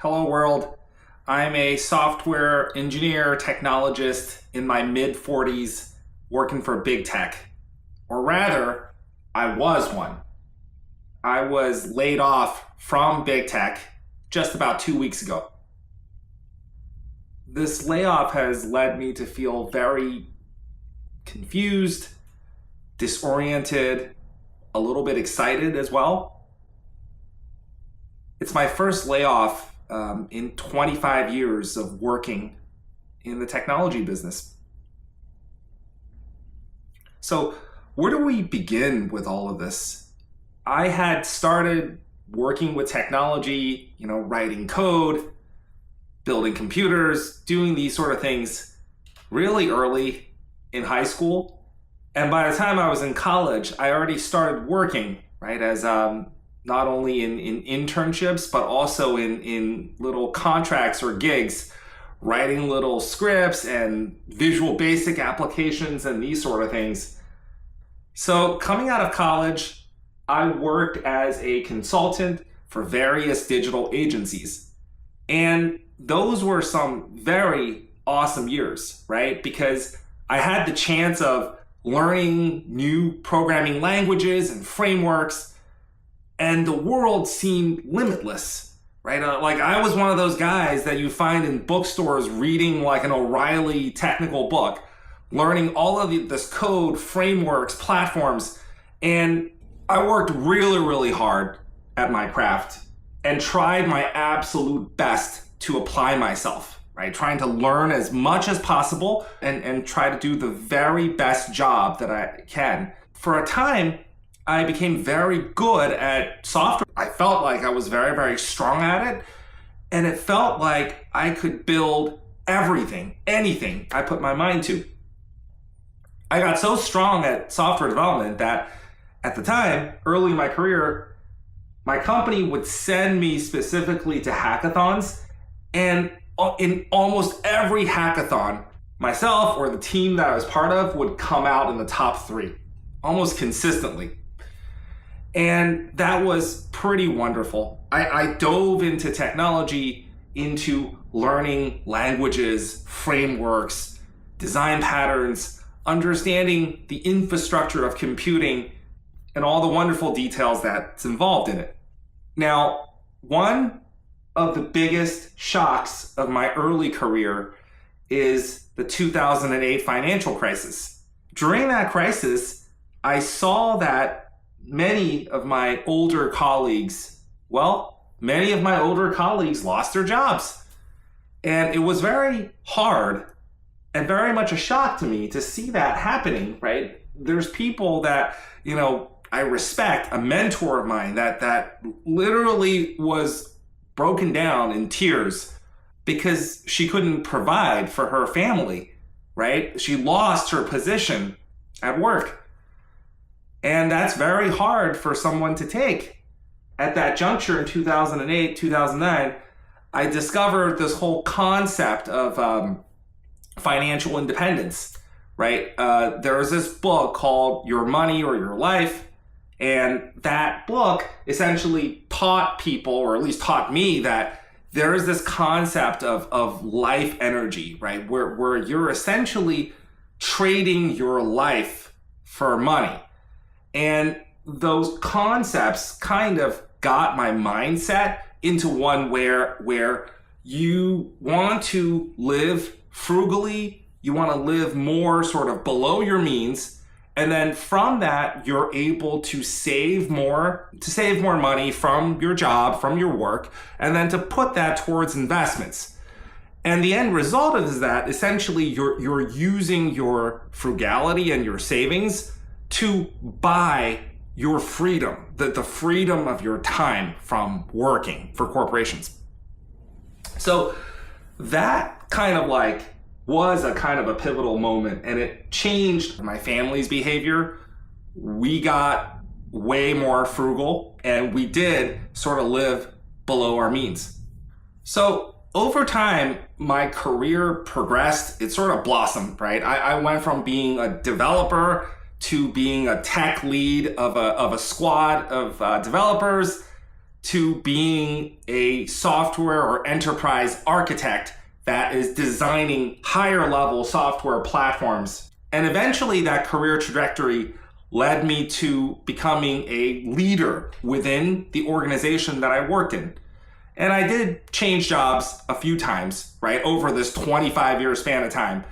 Hello world. I'm a software engineer, technologist in my mid-40s working for big tech. Or rather, I was one. I was laid off from big tech just about 2 weeks ago. This layoff has led me to feel very confused, disoriented, a little bit excited as well. It's my first layoff in 25 years of working in the technology business. So where do we begin with all of this? I had started working with technology, writing code, building computers, doing these sort of things really early in high school. And by the time I was in college, I already started working, right, as not only in internships, but also in little contracts or gigs, writing little scripts and Visual Basic applications and these sort of things. So coming out of college, I worked as a consultant for various digital agencies. And those were some very awesome years, right? Because I had the chance of learning new programming languages and frameworks, and the world seemed limitless, right? Like I was one of those guys that you find in bookstores reading like an O'Reilly technical book, learning all of this code, frameworks, platforms. And I worked really, really hard at my craft and tried my absolute best to apply myself, right? Trying to learn as much as possible and try to do the very best job that I can. For a time, I became very good at software. I felt like I was very, very strong at it. And it felt like I could build everything, anything I put my mind to. I got so strong at software development that at the time, early in my career, my company would send me specifically to hackathons. And in almost every hackathon, myself or the team that I was part of would come out in the top 3, almost consistently. And that was pretty wonderful. I dove into technology, into learning languages, frameworks, design patterns, understanding the infrastructure of computing, and all the wonderful details that's involved in it. Now, one of the biggest shocks of my early career is the 2008 financial crisis. During that crisis, I saw that many of my older colleagues lost their jobs. And it was very hard and very much a shock to me to see that happening, right? There's people that, I respect, a mentor of mine that literally was broken down in tears because she couldn't provide for her family, right? She lost her position at work. And that's very hard for someone to take. At that juncture in 2008, 2009, I discovered this whole concept of financial independence, right? There was this book called Your Money or Your Life. And that book essentially taught people, or at least taught me, that there is this concept of life energy, right? Where you're essentially trading your life for money. And those concepts kind of got my mindset into one where you want to live frugally, you want to live more sort of below your means, and then from that, you're able to save more money from your job, from your work, and then to put that towards investments. And the end result is that essentially you're using your frugality and your savings to buy your freedom, the freedom of your time from working for corporations. So that kind of was a kind of a pivotal moment, and it changed my family's behavior. We got way more frugal, and we did sort of live below our means. So over time, my career progressed. It sort of blossomed, right? I went from being a developer to being a tech lead of a squad of developers, to being a software or enterprise architect that is designing higher level software platforms. And eventually that career trajectory led me to becoming a leader within the organization that I worked in. And I did change jobs a few times, right, over this 25-year span of time.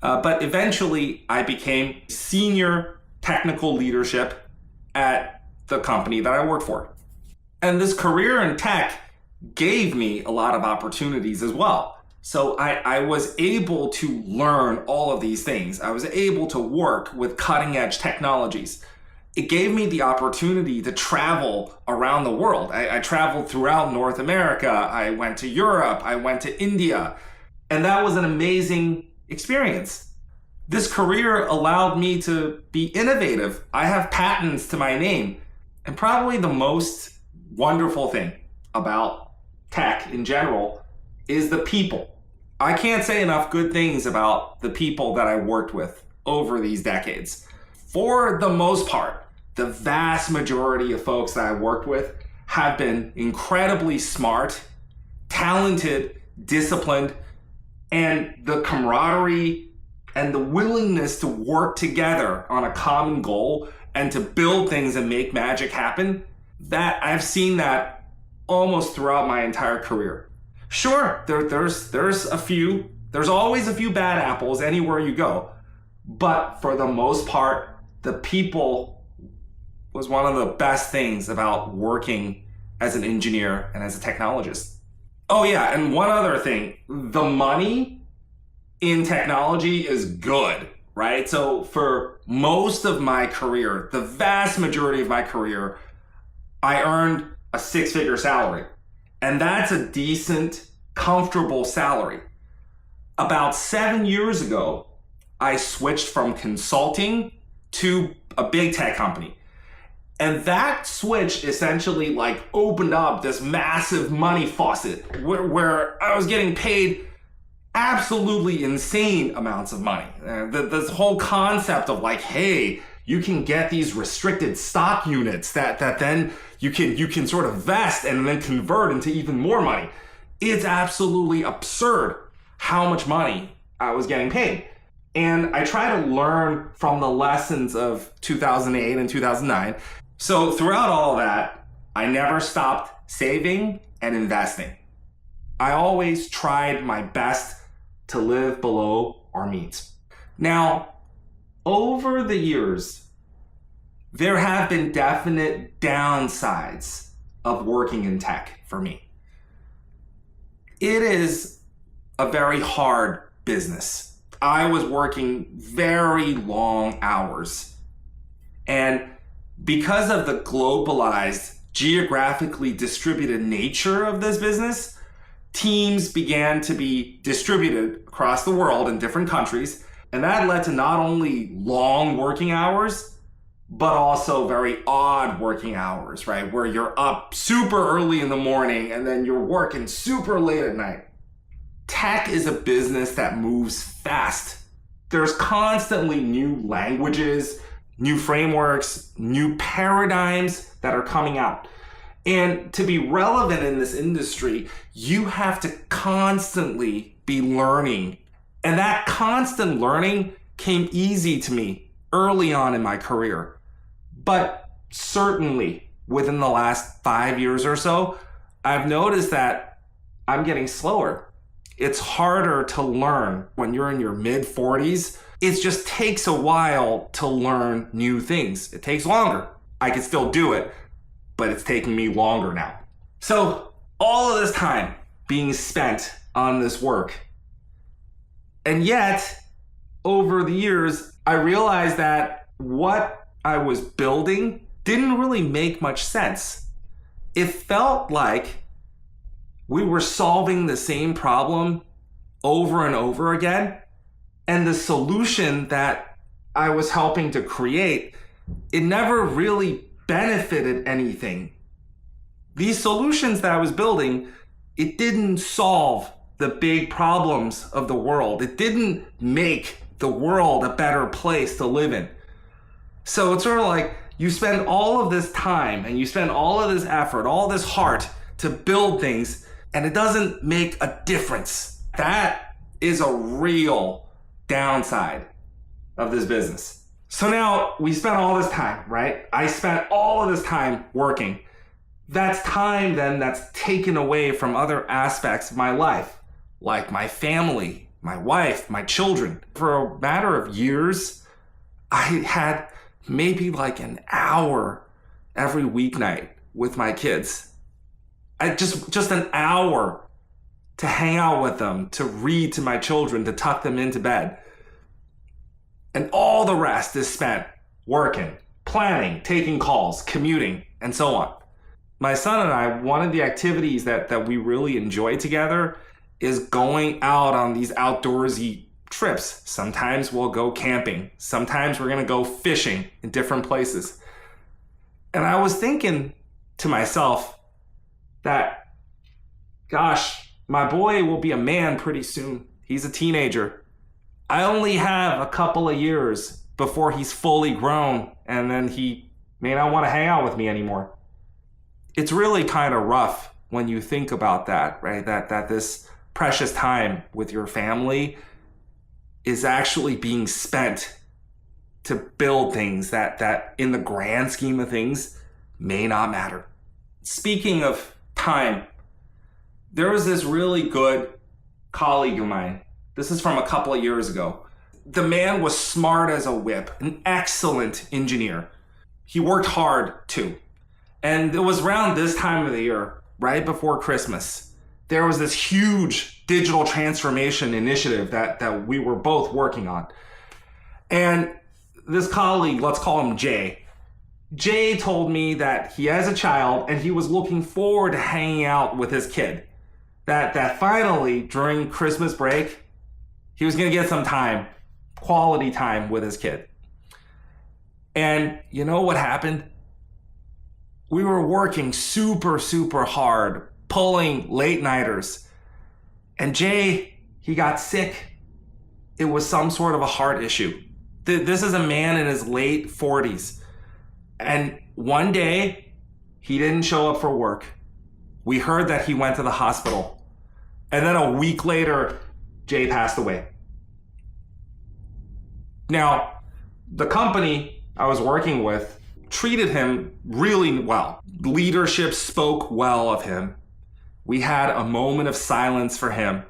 But eventually I became senior technical leadership at the company that I worked for. And this career in tech gave me a lot of opportunities as well. So I was able to learn all of these things. I was able to work with cutting edge technologies. It gave me the opportunity to travel around the world. I traveled throughout North America. I went to Europe. I went to India. And that was an amazing experience. This career allowed me to be innovative. I have patents to my name. And probably the most wonderful thing about tech in general is the people. I can't say enough good things about the people that I worked with over these decades. For the most part, the vast majority of folks that I worked with have been incredibly smart, talented, disciplined, and the camaraderie and the willingness to work together on a common goal and to build things and make magic happen, that I've seen that almost throughout my entire career. Sure, there's always a few bad apples anywhere you go. But for the most part, the people was one of the best things about working as an engineer and as a technologist. Oh yeah, and one other thing, the money in technology is good, right? So for most of my career, the vast majority of my career, I earned a six-figure salary. And that's a decent, comfortable salary. About 7 years ago, I switched from consulting to a big tech company. And that switch essentially like opened up this massive money faucet where I was getting paid absolutely insane amounts of money. This whole concept of like, hey, you can get these restricted stock units that then you can sort of vest and then convert into even more money. It's absolutely absurd how much money I was getting paid. And I try to learn from the lessons of 2008 and 2009. So throughout all of that, I never stopped saving and investing. I always tried my best to live below our means. Now, over the years, there have been definite downsides of working in tech for me. It is a very hard business. I was working very long hours. And because of the globalized, geographically distributed nature of this business, teams began to be distributed across the world in different countries. And that led to not only long working hours, but also very odd working hours, right? Where you're up super early in the morning and then you're working super late at night. Tech is a business that moves fast. There's constantly new languages, new frameworks, new paradigms that are coming out. And to be relevant in this industry, you have to constantly be learning. And that constant learning came easy to me early on in my career. But certainly within the last 5 years or so, I've noticed that I'm getting slower. It's harder to learn when you're in your mid-40s. It just takes a while to learn new things. It takes longer. I can still do it, but it's taking me longer now. So all of this time being spent on this work. And yet, over the years, I realized that what I was building didn't really make much sense. It felt like we were solving the same problem over and over again. And the solution that I was helping to create, it never really benefited anything. These solutions that I was building, it didn't solve the big problems of the world. It didn't make the world a better place to live in. So it's sort of like, you spend all of this time and you spend all of this effort, all this heart to build things, and it doesn't make a difference. That is a real downside of this business. So now we spent all this time, right? I spent all of this time working. That's time then that's taken away from other aspects of my life, like my family, my wife, my children. For a matter of years, I had maybe like an hour every weeknight with my kids. Just an hour to hang out with them, to read to my children, to tuck them into bed. And all the rest is spent working, planning, taking calls, commuting, and so on. My son and I, one of the activities that we really enjoy together is going out on these outdoorsy trips. Sometimes we'll go camping. Sometimes we're going to go fishing in different places. And I was thinking to myself that, gosh, my boy will be a man pretty soon. He's a teenager. I only have a couple of years before he's fully grown, and then he may not want to hang out with me anymore. It's really kind of rough when you think about that, right? That this precious time with your family is actually being spent to build things that in the grand scheme of things may not matter. Speaking of time, there was this really good colleague of mine. This is from a couple of years ago. The man was smart as a whip, an excellent engineer. He worked hard too. And it was around this time of the year, right before Christmas, there was this huge digital transformation initiative that we were both working on. And this colleague, let's call him Jay. Jay told me that he has a child and he was looking forward to hanging out with his kid. That finally, during Christmas break, he was going to get some time, quality time with his kid. And you know what happened? We were working super, super hard, pulling late-nighters. And Jay, he got sick. It was some sort of a heart issue. This is a man in his late 40s. And one day, he didn't show up for work. We heard that he went to the hospital. And then a week later, Jay passed away. Now, the company I was working with treated him really well. Leadership spoke well of him. We had a moment of silence for him,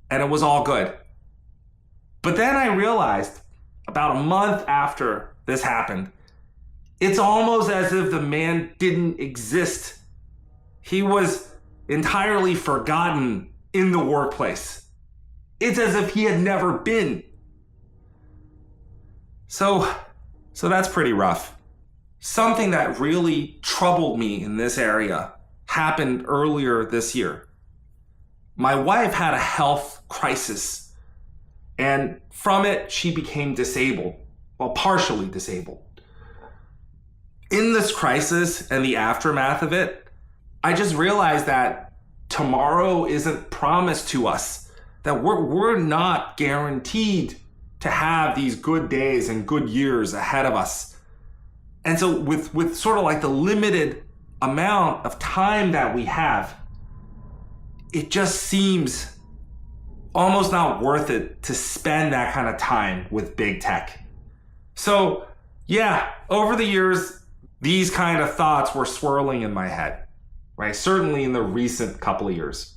and it was all good. But then I realized, about a month after this happened, it's almost as if the man didn't exist. He was entirely forgotten in the workplace. It's as if he had never been. So that's pretty rough. Something that really troubled me in this area happened earlier this year. My wife had a health crisis, and from it, she became disabled, well, partially disabled. In this crisis and the aftermath of it, I just realized that tomorrow isn't promised to us, that we're not guaranteed to have these good days and good years ahead of us. And so with sort of like the limited amount of time that we have, it just seems almost not worth it to spend that kind of time with big tech. So yeah, over the years, these kind of thoughts were swirling in my head, right? Certainly in the recent couple of years.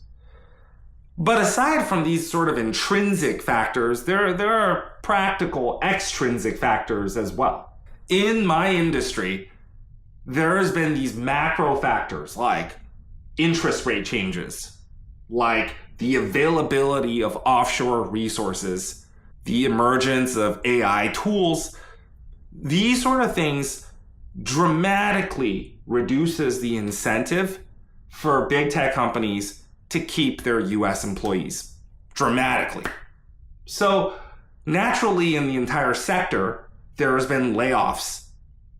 But aside from these sort of intrinsic factors, there are practical extrinsic factors as well. In my industry, there has been these macro factors like interest rate changes, like the availability of offshore resources, the emergence of AI tools. These sort of things dramatically reduces the incentive for big tech companies to keep their US employees. Dramatically. So naturally in the entire sector, there has been layoffs,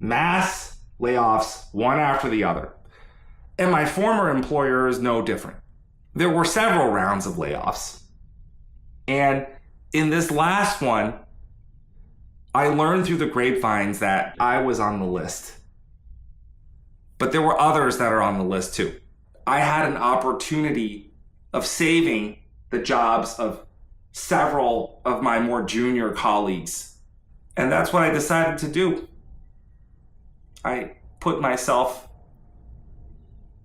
mass layoffs, one after the other. And my former employer is no different. There were several rounds of layoffs. And in this last one, I learned through the grapevines that I was on the list. But there were others that are on the list too. I had an opportunity of saving the jobs of several of my more junior colleagues. And that's what I decided to do. I put myself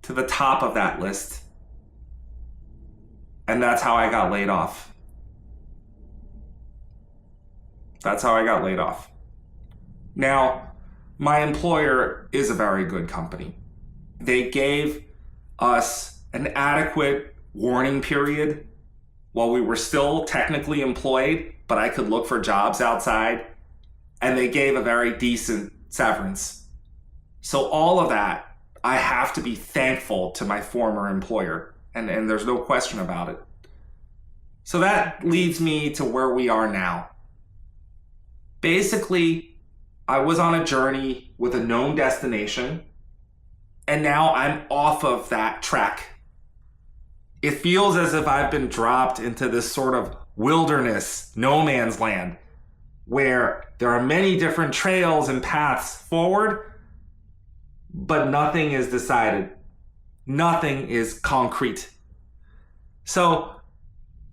to the top of that list. And that's how I got laid off. That's how I got laid off. Now, my employer is a very good company. They gave us an adequate warning period while we were still technically employed, but I could look for jobs outside. And they gave a very decent severance. So all of that, I have to be thankful to my former employer. And there's no question about it. So that leads me to where we are now. Basically, I was on a journey with a known destination, and now I'm off of that track. It feels as if I've been dropped into this sort of wilderness, no man's land, where there are many different trails and paths forward, but nothing is decided. Nothing is concrete. So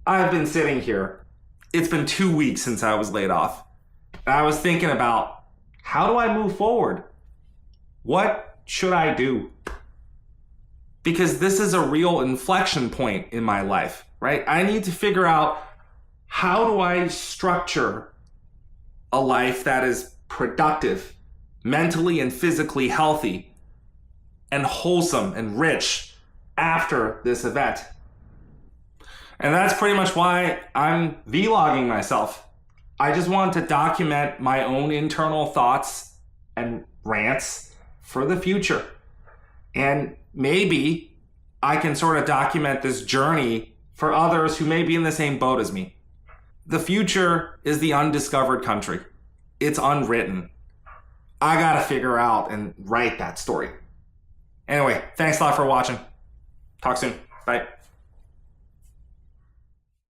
I've been sitting here. It's been 2 weeks since I was laid off. And I was thinking about, how do I move forward? What should I do? Because this is a real inflection point in my life, right? I need to figure out, how do I structure a life that is productive, mentally and physically healthy, and wholesome and rich after this event? And that's pretty much why I'm vlogging myself. I just want to document my own internal thoughts and rants for the future. And maybe I can sort of document this journey for others who may be in the same boat as me. The future is the undiscovered country. It's unwritten. I gotta figure out and write that story. Anyway, thanks a lot for watching. Talk soon. Bye.